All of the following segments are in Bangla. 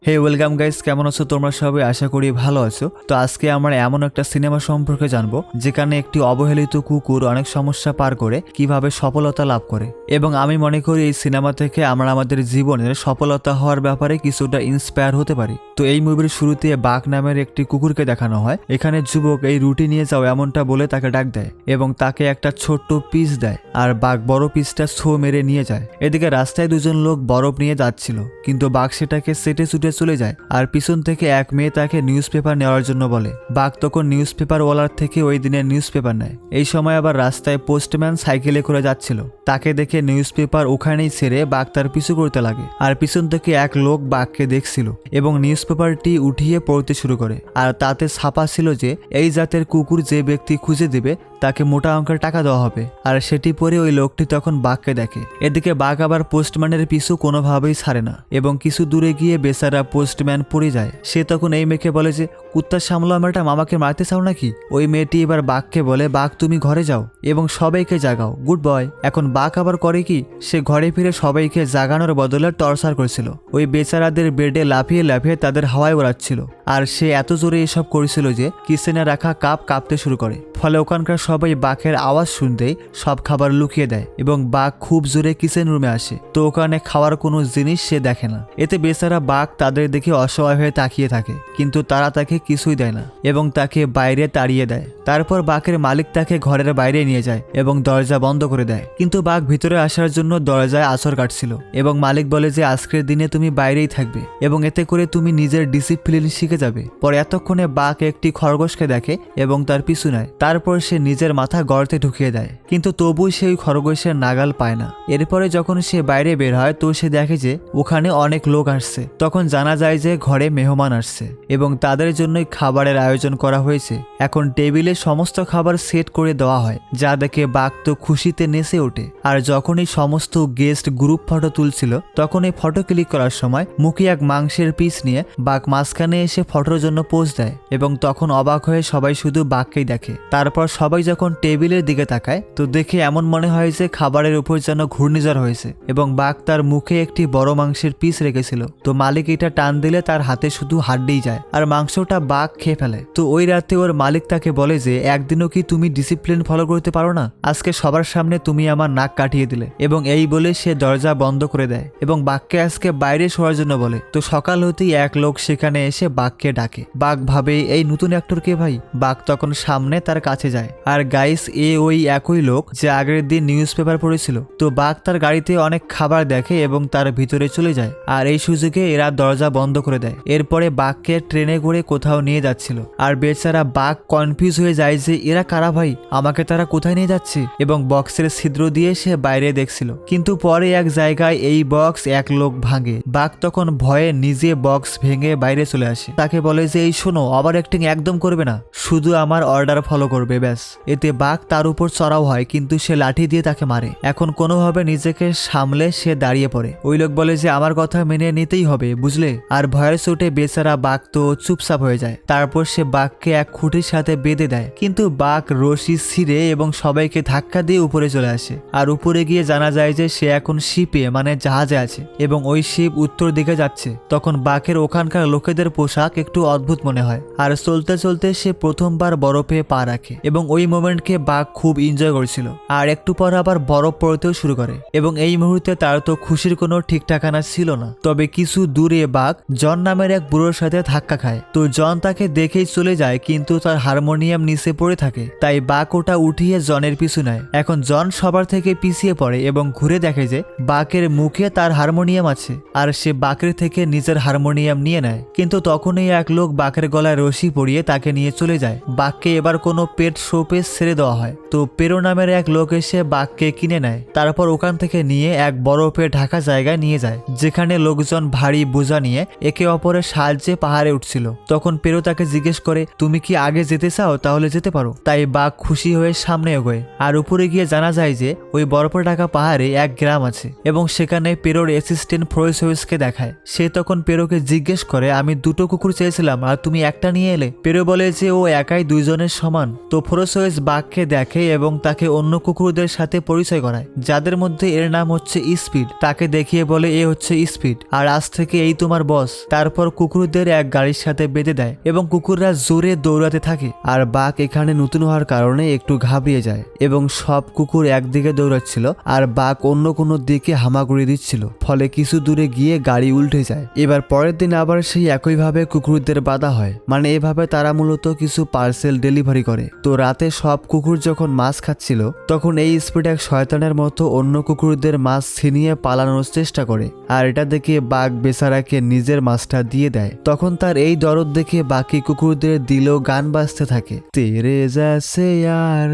হে ওয়েলকাম গাইস, কেমন আছো তোমরা সবাই? আশা করি ভালো আছো। তো আজকে আমরা এমন একটা সিনেমা সম্পর্কে জানবো যেখানে একটি অবহেলিত কুকুর অনেক সমস্যা পার করে কিভাবে সফলতা লাভ করে, এবং আমি মনে করি এই সিনেমা থেকে আমরা আমাদের জীবনের সফলতা হওয়ার ব্যাপারে কিছুটা ইন্সপায়ার হতে পারি। তো এই মুভির শুরুতে বাঘ নামের একটি কুকুরকে দেখানো হয়। এখানে যুবক এই রুটি নিয়ে যাও এমনটা বলে তাকে ডাক দেয় এবং তাকে একটা ছোট্ট পিস দেয়, আর বাঘ বড় পিসটা ছো মেরে নিয়ে যায়। এদিকে রাস্তায় দুজন লোক বরফ নিয়ে যাচ্ছিল, কিন্তু বাঘ সেটাকে সেটে সুটে চলে যায়, আর পিছন থেকে এক মেয়ে তাকে নিউজ পেপার নেওয়ার জন্য বলে। বাঘ তখন নিউজ পেপার ওয়ালার থেকে ওই দিনের নিউজ পেপার নেয়। এই সময় আবার রাস্তায় পোস্টম্যান সাইকেলে করে যাচ্ছিল, তাকে দেখে নিউজ পেপার ওখানেই ছেড়ে বাঘ তার পিছু করতে লাগে। আর পিছন থেকে এক লোক বাঘকে দেখছিল এবং নিউজ পেপারটি উঠিয়ে পড়তে শুরু করে, আর তাতে ছাপা ছিল যে এই জাতের কুকুর যে ব্যক্তি খুঁজে দিবে তাকে মোটা অঙ্কের টাকা দেওয়া হবে। আর সেটি পরে ওই লোকটি তখন বাঘকে দেখে। এদিকে বাঘ আবার পোস্টম্যানের পিছু কোনোভাবেই ছাড়ে না এবং কিছু দূরে গিয়ে বেচারা পোস্টম্যান পড়ে যায়। সে তখন এই মেয়েকে বলে যে, কুত্তা সামলা ম্যাডাম, আমাকে মারতে চাও নাকি? ওই মেয়েটি এবার বাঘকে বলে, বাঘ তুমি ঘরে যাও এবং সবাইকে জাগাও, গুড বয়। এখন বাঘ আবার করে কি, সে ঘরে ফিরে সবাইকে জাগানোর বদলে টর্চার করেছিল। ওই বেচারাদের বেডে লাফিয়ে লাফিয়ে তাদের হাওয়ায় ওড়াচ্ছিল, আর সে এত জোরে এসব করেছিল যে কিচেনে রাখা কাপ কাঁপতে শুরু করে। ফলে ওখানকার সবাই বাঘের আওয়াজ শুনতেই সব খাবার লুকিয়ে দেয় এবং বাঘ খুব জোরে কিচেন রুমে আসে। তো ওখানে খাওয়ার কোনো জিনিস সে দেখে না। এতে বেচারা বাঘ তাদের দেখে অসহায় হয়ে তাকিয়ে থাকে, কিন্তু তারা তাকে কিছুই দেয় না এবং তাকে বাইরে তাড়িয়ে দেয়। তারপর বাঘের মালিক তাকে ঘরের বাইরে নিয়ে যায় এবং দরজা বন্ধ করে দেয়, কিন্তু বাঘ ভিতরে আসার জন্য দরজায় আঁচড় কাটছিল এবং মালিক বলে যে আজকের দিনে তুমি বাইরেই থাকবে এবং এতে করে তুমি নিজের ডিসিপ্লিন শিখে যাবে। পরে এতক্ষণে বাঘ একটি খরগোশকে দেখে এবং তার পিছু নেয়। তারপর সে নিজের মাথা গর্তে ঢুকিয়ে দেয়, কিন্তু তবুই সেই খরগোশের নাগাল পায় না। এরপরে যখন সে বাইরে বের হয় তো সে দেখে যে ওখানে অনেক লোক আসছে। তখন জানা যায় যে ঘরে মেহমান আসছে এবং তাদের জন্যই খাবারের আয়োজন করা হয়েছে। এখন টেবিলে সমস্ত খাবার সেট করে দেওয়া হয়, যা দেখে বাঘ তো খুশিতে নেচে ওঠে। আর যখন এই সমস্ত গেস্ট গ্রুপ ফটো তুলছিল তখন এই ফটো ক্লিক করার সময় মুখে এক মাংসের পিস নিয়ে বাঘ মাঝখানে এসে ফটোর জন্য পোজ দেয় এবং তখন অবাক হয়ে সবাই শুধু বাঘকেই দেখে। তারপর সবাই যখন টেবিলের দিকে তাকায় তো দেখে এমন মনে হয় যে খাবারের উপর যেন ঘূর্ণিঝড় হয়েছে এবং বাঘ তার মুখে একটি বড় মাংসের পিস রেখেছিল। তো মালিক এটা টান দিলে তার হাতে শুধু হাড্ডিই যায় আর মাংসটা বাঘ খেয়ে ফেলে। তো ওই রাতে ওর মালিক তাকে বলে যে একদিনও কি তুমি ডিসিপ্লিন ফলো করতে পারো না? আজকে সবার সামনে তুমি আমার নাক কাটিয়ে দিলে। এবং এই বলে সে দরজা বন্ধ করে দেয় এবং বাঘকে আজকে বাইরে শোয়ার জন্য বলে। তো সকাল হতেই এক লোক সেখানে এসে বাঘকে ডাকে। বাঘ ভাবে এই নতুন অ্যাক্টর কে ভাই। বাঘ তখন সামনে তার কাছে যায়, আর গাইস ওই একই লোক যে আগের দিন নিউজ পেপার পড়েছিল। তো বাঘ তার গাড়িতে অনেক খাবার দেখে এবং তার ভিতরে চলে যায়, আর এই সুযোগে এরা দরজা বন্ধ করে দেয়। এরপরে বাঘকে ট্রেনে করে কোথাও নিয়ে যাচ্ছিল, আর বেচারা বাঘ কনফিউজ হয়ে যায় যে এরা কারা ভাই, আমাকে তারা কোথায় নিয়ে যাচ্ছে, এবং বক্সের ছিদ্র দিয়ে সে বাইরে দেখছিল। কিন্তু পরে এক জায়গায় এই বক্স এক লোক ভাঙে। বাঘ তখন ভয়ে নিজে বক্স ভেঙে বাইরে চলে আসে। তাকে বলে যে এই শোনো, ওভার অ্যাক্টিং একদম করবে না, শুধু আমার অর্ডার ফলো করবে ব্যাস। এতে বাঘ তার উপর চড়াও হয়, কিন্তু সে লাঠি দিয়ে তাকে মারে। এখন কোনোভাবে নিজেকে সামলে সে দাঁড়িয়ে পড়ে। ওই লোক বলে যে আমার কথা মেনে নিতেই হবে বুঝলে। আর ভয়ের চোটে বেচারা বাঘ তো চুপচাপ হয়ে যায়। তারপর সে বাঘকে এক খুঁটির সাথে বেঁধে দেয়, কিন্তু বাঘ রশি ছিঁড়ে এবং সবাইকে ধাক্কা দিয়ে উপরে চলে আসে। আর উপরে গিয়ে জানা যায় যে সে এখন শিপে মানে জাহাজে আছে এবং ওই শিপ উত্তর দিকে যাচ্ছে। তখন বাঘের ওখানকার লোকেদের পোশাক একটু অদ্ভুত মনে হয়, আর চলতে চলতে সে প্রথমবার বরফে পা রাখে এবং ওই মোমেন্টকে বাঘ খুব এনজয় করেছিল। আর একটু পর আবার বরফ পড়তেও শুরু করে এবং এই মুহূর্তে তার তো খুশির কোনো ঠিক ঠিকানা ছিল না। তবে কিছু দূরে বাঘ জন নামের এক বুড়োর সাথে ধাক্কা খায়। তো জন তাকে দেখেই চলে যায়, কিন্তু তার হারমোনিয়াম নিচে পড়ে থাকে, তাই বাঘ ওটা উঠিয়ে জনের পিছু নেয়। এখন জন সবার থেকে পিছিয়ে পড়ে এবং ঘুরে দেখে যে বাঘের মুখে তার হারমোনিয়াম আছে, আর সে বাঘের থেকে নিজের হারমোনিয়াম নিয়ে নেয়। কিন্তু তখনই এক লোক বাঘের গলায় রশি পরিয়ে তাকে নিয়ে চলে যায়। বাঘকে এবার কোনো পেট শোপে ছেড়ে দেওয়া হয়। তো পেরো নামের এক লোক এসে বাঘকে কিনে নেয়। তারপর ওখান থেকে নিয়ে এক বরফে ঢাকা জায়গায় নিয়ে যায়, যেখানে লোকজন ভারী বোঝা নিয়ে একে অপরের সাহায্যে পাহাড়ে উঠছিল। তখন পেরো তাকে জিজ্ঞেস করে তুমি কি আগে যেতে চাও, তাহলে যেতে পারো। তাই বাঘ খুশি হয়ে সামনে এগোয়। আর উপরে গিয়ে জানা যায় যে ওই বরফে ঢাকা পাহাড়ে এক গ্রাম আছে এবং সেখানে পেরোর অ্যাসিস্ট্যান্ট ফ্রোসোয়েসকে দেখায়। সে তখন পেরোকে জিজ্ঞেস করে আমি 2টো কুকুর চেয়েছিলাম আর তুমি একটা নিয়ে এলে। পেরো বলে যে ও একাই 2জনের সমান। তো ফ্রোসোয়েস বাঘকে দেখে এবং তাকে অন্য কুকুরদের সাথে পরিচয় করায়, যাদের মধ্যে এর নাম হচ্ছে স্পিড। তাকে দেখিয়ে বলে এ হচ্ছে স্পিড আর আজ থেকে এই তোমার বস। তারপর কুকুরদের এক গাড়ির সাথে বেঁধে দেয় এবং কুকুররা জোরে দৌড়াতে থাকে। আর বাঘ এখানে নতুন হওয়ার কারণে একটু ঘাবড়িয়ে যায় এবং সব কুকুর একদিকে দৌড়াচ্ছিল আর বাঘ অন্য কোনো দিকে হামাগুড়ি দিচ্ছিল, ফলে কিছু দূরে গিয়ে গাড়ি উল্টে যায়। এবার পরের দিন আবার সেই একইভাবে কুকুরদের বাধা হয়, মানে এভাবে তারা মূলত কিছু পার্সেল ডেলিভারি করে। তো রাতে সব কুকুর যখন মাছ খাচ্ছিল তখন এই স্পিড এক শয়তানের মতো অন্য কুকুরদের মাছ ছিনিয়ে পালানোর চেষ্টা করে। আর এটা দেখে বাঘ বেচারাকে নিজের মাছটা দিয়ে দেয়। তখন তার এই দরদ দেখে বাকি কুকুরদের দিলেও গান বাজতে থাকে, তেরে জैसे यार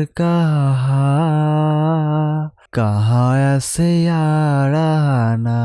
কাহা আছে আরানা।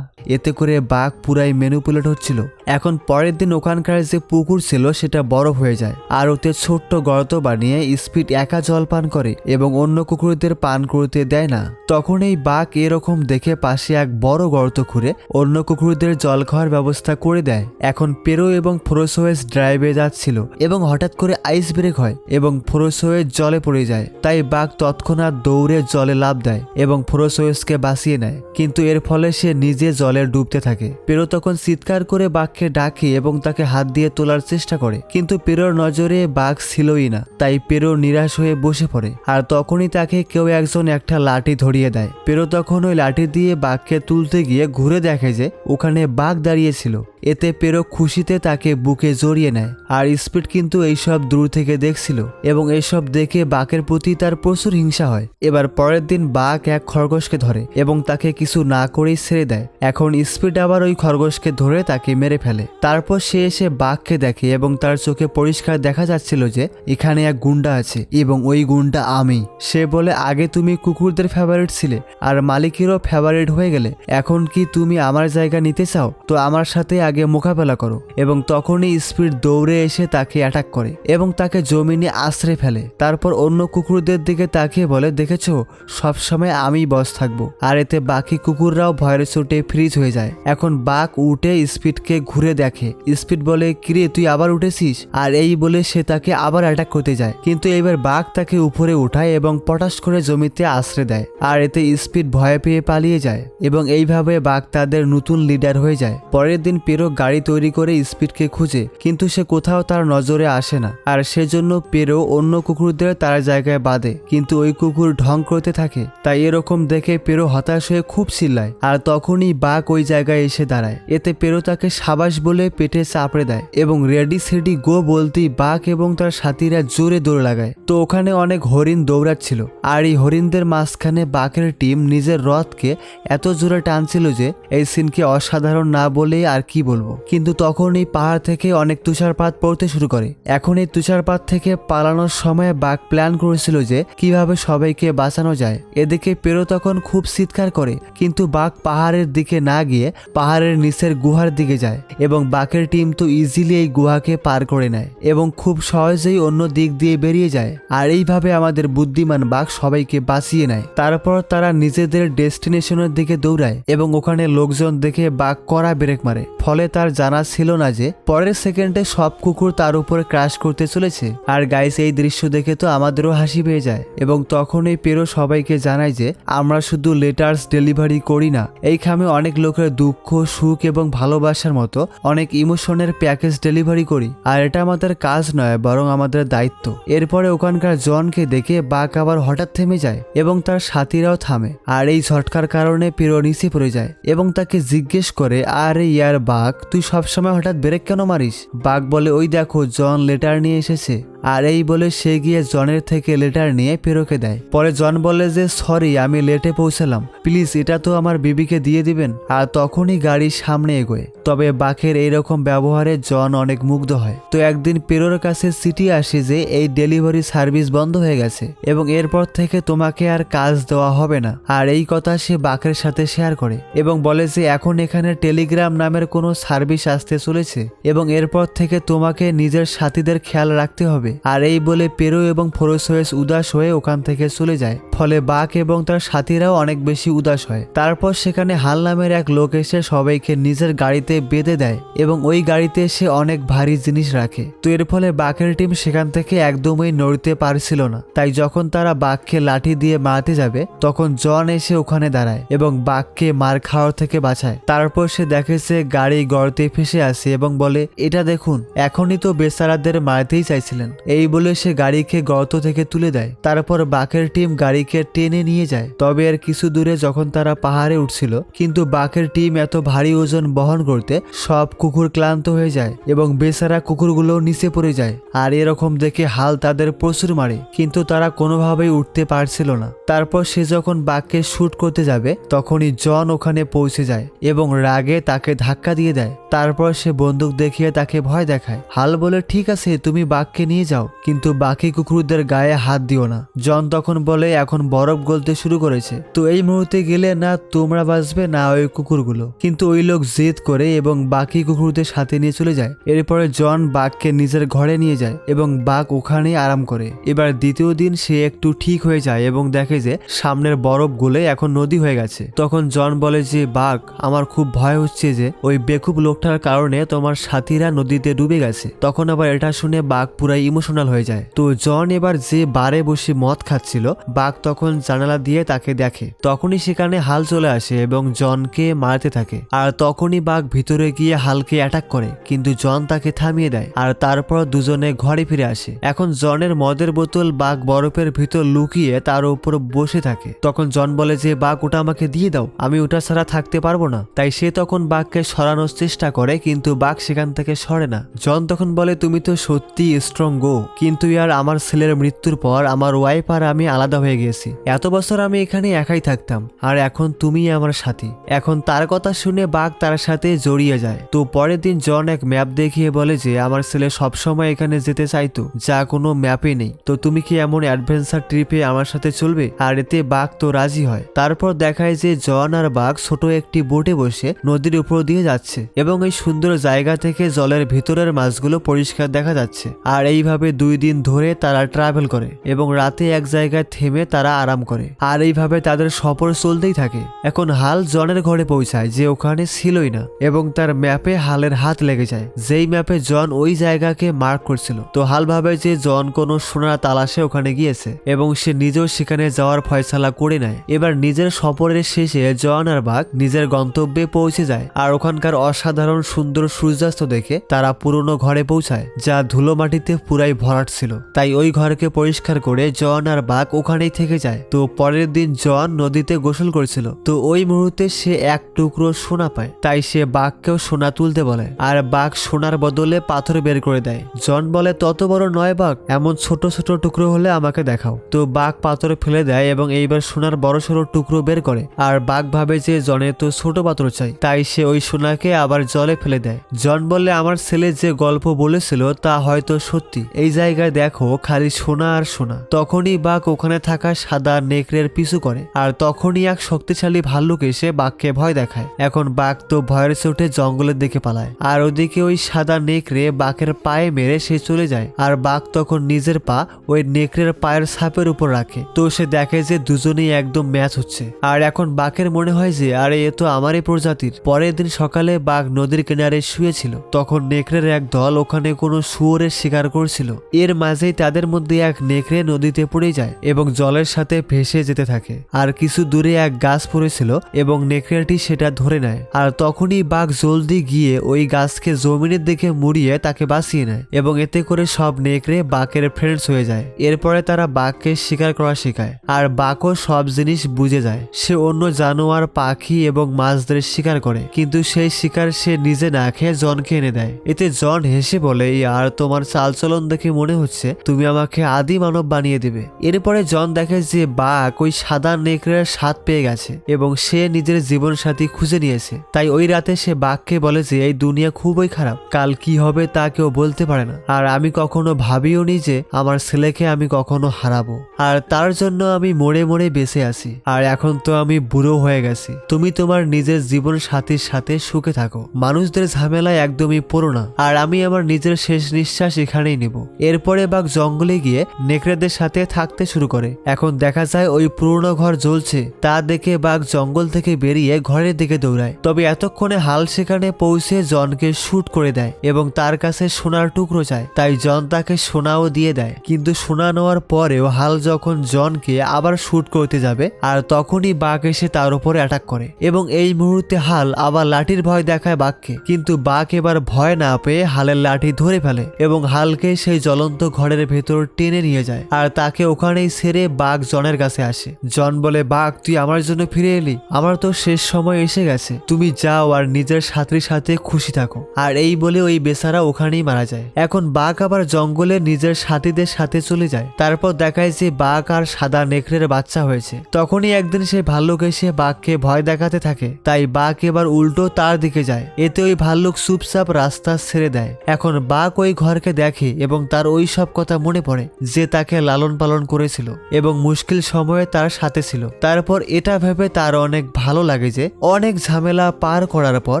এতে করে বাঘ পুরাই ম্যানিপুলেট হচ্ছিল। এখন পরের দিন ওখানকার যে পুকুর ছিল সেটা বরফ হয়ে যায় আর ওতে ছোট্ট গর্ত বানিয়ে স্পিড একা জল পান করে এবং অন্য কুকুরদের পান করতে দেয় না। তখন এই বাঘ এরকম দেখে পাশে এক বড় গর্ত খুঁড়ে অন্য কুকুরদের জল খাওয়ার ব্যবস্থা করে দেয়। এখন পেরো এবং ফ্রোসোয়েস ড্রাইভে যাচ্ছিল এবং হঠাৎ করে আইস ব্রেক হয় এবং ফ্রোসোয়েস জলে পড়ে যায়। তাই বাঘ তৎক্ষণাৎ দৌড়ে জলে লাফ দেয় এবং ফ্রোসোয়েসকে বাঁচিয়ে নেয়, কিন্তু এর ফলে সে নিজে জলে ডুবতে থাকে। পেরো তখন চিৎকার করে বাঘকে ডাকে এবং তাকে হাত দিয়ে তোলার চেষ্টা করে, কিন্তু পেরোর নজরে বাঘ ছিলই না। তাই পেরো নিরাশ হয়ে বসে পড়ে আর তখনই তাকে কেউ একজন একটা লাঠি ধরিয়ে দেয়। পেরো তখন ওই লাঠি দিয়ে বাঘকে তুলতে গিয়ে ঘুরে দেখে যে ওখানে বাঘ দাঁড়িয়েছিল। এতে পেরো খুশিতে তাকে বুকে জড়িয়ে নেয়। আর স্পিড কিন্তু এইসব দূর থেকে দেখছিল এবং এইসব দেখে বাঘের প্রতি তার প্রচুর হিংসা হয়। এবার পরের দিন বাঘ এক খরগোশকে ধরে এবং তাকে কিছু না করেই ছেড়ে দেয়। এখন স্পিড আবার ওই খরগোশকে ধরে তাকে মেরে ফেলে। তারপর সে এসে বাঘকে দেখে এবং তার চোখে পরিষ্কার দেখা যাচ্ছিল যে এখানে এক গুন্ডা আছে এবং ওই গুন্ডা আমি। সে বলে আগে তুমি কুকুরদের ফেভারিট ছিলে আর মালিকেরও ফেভারিট হয়ে গেলে, এখন কি তুমি আমার জায়গা নিতে চাও? তো আমার সাথে আগে মোকাবেলা করো। এবং তখনই স্পিড দৌড়ে এসে তাকে অ্যাটাক করে এবং তাকে জমিনে আছড়ে ফেলে। তারপর অন্য কুকুরদের দিকে তাকিয়ে বলে দেখেছো, সবসময় আমি বস থাকবো। আর এতে বাকি কুকুররাও ভয়ের চোটে ফ্রিজ হয়ে যায়। এখন বাঘ উঠে স্পিডকে ঘুরে দেখে। স্পিড বলে কিরে তুই আবার উঠেছিস? আর এই বলে সে তাকে আবার অ্যাটাক করতে যায়, কিন্তু এবার বাঘ তাকে উপরে উঠায় এবং পটাশ করে জমিতে আছড়ে দেয়। আর এতে স্পিড ভয় পেয়ে পালিয়ে যায় এবং এইভাবে বাঘ তাদের নতুন লিডার হয়ে যায়। পরের দিন পেরো গাড়ি তৈরি করে স্পিডকে খুঁজে, কিন্তু সে কোথাও তার নজরে আসে না। আর সেজন্য পেরো অন্য কুকুরদের তার জায়গায় বাঁধে, কিন্তু ওই কুকুর ঢং করতে থাকে। তাই এরকম দেখে পেরো হতাশ হয়ে খুব চিল্লায়। আর তখনই বাঘ ওই জায়গায় এসে দাঁড়ায়। এতে পেরো তাকে সাবাস বলে পেটে চাপড়ে দেয় এবং রেডি সেডি গো বলতেই বাঘ এবং তার সাথীরা জোরে দৌড় লাগায়। তো ওখানে অনেক হরিণ দৌড়াচ্ছিল আর এই হরিণদের মাঝখানে বাঘের টিম নিজের রথকে এত জোরে টানছিল যে এই সিনকে অসাধারণ না বলে আর কি বলবো। কিন্তু তখন এই পাহাড় থেকে অনেক তুষারপাত পড়তে শুরু করে। এখন এই তুষারপাত থেকে পালানোর সময় বাঘ প্ল্যান করেছিল যে কিভাবে সবাইকে বাঁচানো যায়। এদিকে পেরো তখন খুব চিৎকার করে, কিন্তু বাঘ পাহাড়ের দিকে না গিয়ে পাহাড়ের নিচের গুহার দিকে যায় এবং বাঘের টিম তো ইজিলি এই গুহাকে পার করে নেয় এবং খুব সহজেই অন্য দিক দিয়ে বেরিয়ে যায়। আর এইভাবে আমাদের বুদ্ধিমান বাঘ সবাইকে বাঁচিয়ে নেয়। তারপর তারা নিজেদের ডেস্টিনেশনের দিকে দৌড়ায় এবং ওখানে লোকজন দেখে বাঘ কড়া ব্রেক মারে, ফলে তার জানা ছিল না যে পরের সেকেন্ডে সব কুকুর তার উপরে ক্রাশ করতে চলেছে। আর গাইস এই দৃশ্য দেখে তো আমাদেরও হাসি পেয়ে যায় এবং তখনই পেরো সবাইকে জানায় যে আমরা শুধু লেটার্স ডেলিভারি করি না, এইখানে অনেক লোকের দুঃখ, সুখ এবং ভালোবাসার মতো অনেক ইমোশনের প্যাকেজ ডেলিভারি করি। আর এটা আমাদের কাজ নয়, বরং আমাদের দায়িত্ব। এরপরে ওখানকার জনকে দেখে বাঘ আবার হঠাৎ থেমে যায় এবং তার সাথীরাও থামে। আর এই ঝটকার কারণে পেরো নিচে পড়ে যায় এবং তাকে জিজ্ঞেস করে আরে ইয়ার বাঘ, তুই সবসময় হঠাৎ ব্রেক কেন মারিস? বাঘ বলে ওই দেখো জন লেটার নিয়ে এসেছে আর এই বলে সে গিয়ে জনের থেকে লেটার নিয়ে পেরোকে দেয়। পরে জন বলে যে সরি আমি লেটে পৌঁছালাম, প্লিজ এটা তো আমার বিবিকে দিয়ে দিবেন। আর তখনই গাড়ির সামনে এগোয়। তবে বাকের এইরকম ব্যবহারে জন অনেক মুগ্ধ হয়। তো একদিন পেরোর কাছে চিঠি আসে যে এই ডেলিভারি সার্ভিস বন্ধ হয়ে গেছে এবং এরপর থেকে তোমাকে আর কাজ দেওয়া হবে না। আর এই কথা সে বাকের সাথে শেয়ার করে এবং বলে যে এখন এখানে টেলিগ্রাম নামের কোনো সার্ভিস আসতে চলেছে এবং এরপর থেকে তোমাকে নিজের সাথীদের খেয়াল রাখতে হবে। আর এই বলে পেরো এবং ফোরোসোয়েস উদাস হয়ে ওখান থেকে চলে যায়। ফলে বাক এবং তার সাথীরাও অনেক বেশি উদাস হয়। তারপর সেখানে হাল নামের এক লোক এসে সবাইকে নিজের গাড়িতে বেঁধে দেয় এবং ওই গাড়িতে সে অনেক ভারী জিনিস রাখে। তো এর ফলে বাকের টিম সেখান থেকে একদমই নড়তে পারছিল না। তাই যখন তারা বাঘকে লাঠি দিয়ে মারতে যাবে তখন জন এসে ওখানে দাঁড়ায় এবং বাঘকে মার খাওয়ার থেকে বাঁচায়। তারপর সে দেখে যে গাড়ি গর্তে ফেসে আসে এবং বলে এটা দেখুন, এখনই তো বেচারাদের মারতেই চাইছিলেন। এই বলে সে গাড়িকে গর্ত থেকে তুলে দেয়। তারপর বাকের টিম গাড়িকে টেনে নিয়ে যায়। তবে এর কিছু দূরে যখন তারা পাহাড়ে উঠছিল কিন্তু বাকের টিম এত ভারী ওজন বহন করতে সব কুকুর ক্লান্ত হয়ে যায় এবং বেচারা কুকুরগুলো নিচে পড়ে যায়। আর এরকম দেখে হাল তাদের প্রচুর মারে কিন্তু তারা কোনোভাবেই উঠতে পারছিল না। তারপর সে যখন বাঘকে শুট করতে যাবে তখনই জন ওখানে পৌঁছে যায় এবং রাগে তাকে ধাক্কা দিয়ে দেয়। তারপর সে বন্দুক দেখিয়ে তাকে ভয় দেখায়। হাল বলে ঠিক আছে তুমি বাঘকে নিয়ে যাও কিন্তু বাকি কুকুরদের গায়ে হাত দিও না। জন তখন বলে এখন বরফ গলতে শুরু করেছে, তো এই মুহূর্তে গেলে না তোমরা বাঁচবে না ওই কুকুরগুলো। কিন্তু ওই লোক জেদ করে এবং বাকি কুকুরদের সাথে নিয়ে চলে যায়। এরপরে জন বাঘকে নিজের ঘরে নিয়ে যায় এবং বাঘ ওখানেই আরাম করে। এবার দ্বিতীয় দিন সে একটু ঠিক হয়ে যায় এবং দেখে যে সামনের বরফ গলে এখন নদী হয়ে গেছে। তখন জন বলে যে বাঘ আমার খুব ভয় হচ্ছে যে ওই বেকুব লোকটার কারণে তোমার সাথীরা নদীতে ডুবে গেছে। তখন আবার এটা শুনে বাঘ পুরাই ইমোশনাল হয়ে যায়। তো জন এবার যে বারে বসে মদ খাচ্ছিল বাঘ তখন জানালা দিয়ে তাকে দেখে। তখনই সেখানে হাল চলে আসে এবং জনকে মারতে থাকে। আর তখনই বাঘ ভিতরে গিয়ে হালকে অ্যাটাক করে কিন্তু জন তাকে থামিয়ে দেয়। আর তারপর দুজনে ঘরে ফিরে আসে। এখন জনের মদের বোতল বাঘ বরফের ভিতর লুকিয়ে তার উপর বসে থাকে। তখন জন বলে যে বাঘ ওটা আমাকে দিয়ে দাও, আমি ওটা ছাড়া থাকতে পারবো না। তাই সে তখন বাঘকে সরানোর চেষ্টা করে কিন্তু বাঘ সেখান থেকে সরে না। জন তখন বলে তুমি তো সত্যি স্ট্রং গো, কিন্তু ইয়ার আমার ছেলের মৃত্যুর পর আমার ওয়াইফ আর আমি আলাদা হয়ে গেছি। এত বছর আমি এখানে একাই থাকতাম আর এখন তুমি আমার সাথী। এখন তার কথা শুনে বাঘ তার সাথে জড়িয়ে যায়। তো পরের দিন জন এক ম্যাপ দেখিয়ে বলে যে আমার ছেলে সবসময় এখানে যেতে চাইতো যা কোনো ম্যাপে নেই, তো তুমি কি এমন অ্যাডভেঞ্চার ট্রিপে আমার সাথে চলবে? আর এতে বাঘ তো রাজি হয়। তারপর দেখায় যে জন আর বাঘ ছোট একটি বোটে বসে নদীর উপর দিয়ে যাচ্ছে এবং এই সুন্দর জায়গা থেকে জলের ভিতরের মাছগুলো পরিষ্কার দেখা যাচ্ছে। আর এইভাবে 2 দিন ধরে তারা ট্রাভেল করে এবং রাতে এক জায়গায় থেমে তারা আরাম করে। আর এইভাবে তাদের সফর চলতেই থাকে। এখন হাল জনের ঘরে পৌঁছায় যে ওখানে ছিলই না এবং তার ম্যাপে হালের হাত লেগে যায়, যেই ম্যাপে জন ওই জায়গাকে মার্ক করছিল। তো হাল ভাবে যে জন কোনো সোনার তালাশে ওখানে গিয়েছে এবং সে নিজেও সেখানে যাওয়ার ফয়সালা করে নেয়। এবার নিজের সফরের শেষে জন আর বাঘ নিজের গন্তব্যে পৌঁছে যায়। আর ওখানকার অসাধারণ সুন্দর সূর্যাস্ত দেখে তারা পুরনো ঘরে পৌঁছায় যা ধুলো মাটিতে পুরাই ভরাট ছিল। তাই ওই ঘরকে পরিষ্কার করে জন আর বাঘ ওখানেই থেকে যায়। তো পরের দিন জন নদীতে গোসল করছিল, তো ওই মুহূর্তে সে এক টুকরো সোনা পায়। তাই সে বাঘকেও সোনা তুলতে বলে আর বাঘ সোনার বদলে পাথর বের করে দেয়। জন বলে তত বড় নয় বাঘ, এমন ছোট ছোট টুকরো হলে আমাকে দেখাও। তো বাঘ পাথর ফেলে দেয় এবং এইবার সোনার বড় সড়ো টুকরো বের করে। আর বাঘ ভাবে যে জনের তো ছোট পাথর চাই, তাই সে ওই সোনাকে আবার জলে ফেলে দেয়। জন বলে আমার ছেলে যে গল্প বলেছিল তা হয়তো সত্যি, এই জায়গায় দেখো খালি সোনা আর সোনা। তখনই বাঘ ওখানে থাকা সাদা নেকড়ের পিছু করে আর তখনই এক শক্তিশালী ভাল্লুক এসে বাঘকে ভয় দেখায়। এখন বাঘ তো ভয়ের চোটে জঙ্গলের দিকে পালায় আর ওদিকে ওই সাদা নেকড়ে বাঘের পায়ে মেরে সে চলে যায়। আর বাঘ তখন নিজের পা ওই নেকড়ের পায়ের ছাপের উপর রাখে। তো সে দেখে যে দুজনেই একদম ম্যাচ হচ্ছে। আর এখন বাঘের মনে হয় যে আরে এ তো আমারই প্রজাতির। পরের দিন সকালে বাঘ নদীর কিনারে শুয়েছিল, তখন নেকড়ের এক দল ওখানে কোনো শুয়োরের শিকার করছিল। এর মাঝেই তাদের মধ্যে এক নেকড়ে নদীতে পড়ে যায় এবং জলের সাথে ভেসে যেতে থাকে। আর কিছু দূরে এক গাছ পড়েছিল এবং নেকড়েটি সেটা ধরে নেয়। আর তখনই বাঘ জলদি গিয়ে ওই গাছকে জমিনের দিকে মুড়িয়ে তাকে বাঁচিয়ে নেয় এবং এতে করে সব নেকড়ে বাঘের ফ্রেন্ডস হয়ে যায়। এরপরে তারা বাঘকে শিকার করা শেখায় আর বাঘও সব জিনিস বুঝে যায়। সে অন্য জানোয়ার, পাখি এবং মাছদের শিকার করে, কিন্তু সেই শিকার সে নিজে না খেয়ে জনকে এনে দেয়। এতে জন হেসে বলে আর তোমার চালচলন দেখে মনে হচ্ছে তুমি আমাকে আদি মানব বানিয়ে দেবে। এরপরে জন দেখে যে বাঘ ওই সাদা নেকড়ের স্বাদ পেয়ে গেছে এবং সে নিজের জীবন সাথী খুঁজে নিয়েছে। তাই ওই রাতে সে বাঘকে বলে যে এই দুনিয়া খুবই খারাপ, কাল কি হবে তা কেউ বলতে পারে না, আর আমি কখনো ভাবিও নি যে আমার ছেলেকে আমি কখনো হারাবো, আর তার জন্য আমি মরে মরে বেঁচে আছি। আর এখন তো আমি বুড়ো হয়ে গেছি, তুমি তোমার নিজের জীবন সাথীর সাথে সুখে থাকো, মানুষদের ঝামেলায় একদমই পড়ো না, আর আমি আমার নিজের শেষ নিঃশ্বাস এখানেই নেব। এরপরে বাঘ জঙ্গলে গিয়ে নেকড়েদের সাথে থাকতে শুরু করে। এখন দেখা যায় ওই পুরনো ঘর জ্বলছে, তা দেখে বাঘ জঙ্গল থেকে বেরিয়ে ঘরের দিকে দৌড়ায়। তবে এতক্ষণে হাল সেখানে পৌঁছে জনকে শুট করে দেয় এবং তার কাছে সোনার টুকরো চায়, তাই জন তাকে সোনাও দিয়ে দেয়। কিন্তু সোনা নেওয়ার পরেও হাল যখন জনকে আবার শুট করতে যাবে আর তখনই বাঘ এসে তার উপরে অ্যাটাক করে এবং এই মুহূর্তে হাল আবার লাঠির ভয় দেখায় বাঘকে, কিন্তু বাঘ এবার ভয় না পেয়ে হালের লাঠি ধরে ফেলে এবং হালকে সেই জ্বলন্ত ঘরের ভেতর টেনে নিয়ে যায়, আর তাকে ওখানেই ছেড়ে বাঘ জনের কাছে আসে। জন বলে, বাঘ তুই আমার জন্য ফিরে এলি, আমার তো শেষ সময় এসে গেছে, তুমি যাও আর নিজের সাথীর সাথে খুশি থাকো। আর এই বলে ওই বেচারা ওখানেই মারা যায়। এখন বাঘ আবার জঙ্গলে নিজের সাথীদের সাথে চলে যায়। তারপর দেখায় যে বাঘ আর সাদা নেকড়ের বাচ্চা হয়েছে। তখনই একদিন সেই ভাল্লুক এসে বাঘকে ভয় দেখাতে থাকে, তাই বাঘ এবার উল্টো তার দিকে যায়। এতে ওই ভাল্লুক চুপচাপ রাস্তা ছেড়ে দেয়। এখন বাঘ ওই ঘরকে দেখে এবং তার ওই সব কথা মনে পড়ে যে তাকে লালন পালন করেছিল এবং মুশকিল সময়ে তার সাথে ছিল। তারপর এটা ভেবে তার অনেক ভালো লাগে যে অনেক ঝামেলা পার করার পর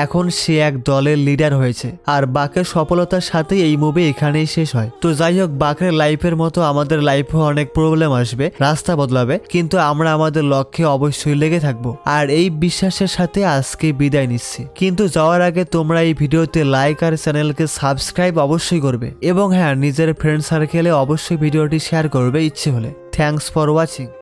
এখন সে এক দলের লিডার হয়েছে। আর বাঘের সফলতার সাথে এই মুভি এখানেই শেষ হয়। তো যাই হোক, বাঘের লাইফের মতো আমাদের লাইফেও অনেক প্রবলেম আসবে, রাস্তা বদলাবে, কিন্তু আমরা আমাদের লক্ষ্যে অবশ্যই লেগে থাকবো। আর এই বিশ্বাসের সাথে আজকে বিদায় নিচ্ছি, কিন্তু যাওয়ার আগে তোমরা এই ভিডিওতে লাইক আর চ্যানেলকে সাবস্ক্রাইব অবশ্যই করবে এবং হ্যাঁ, নিজের ফ্রেন্ড সার্কেলে অবশ্যই ভিডিওটি শেয়ার করবে ইচ্ছে হলে। Thanks for watching.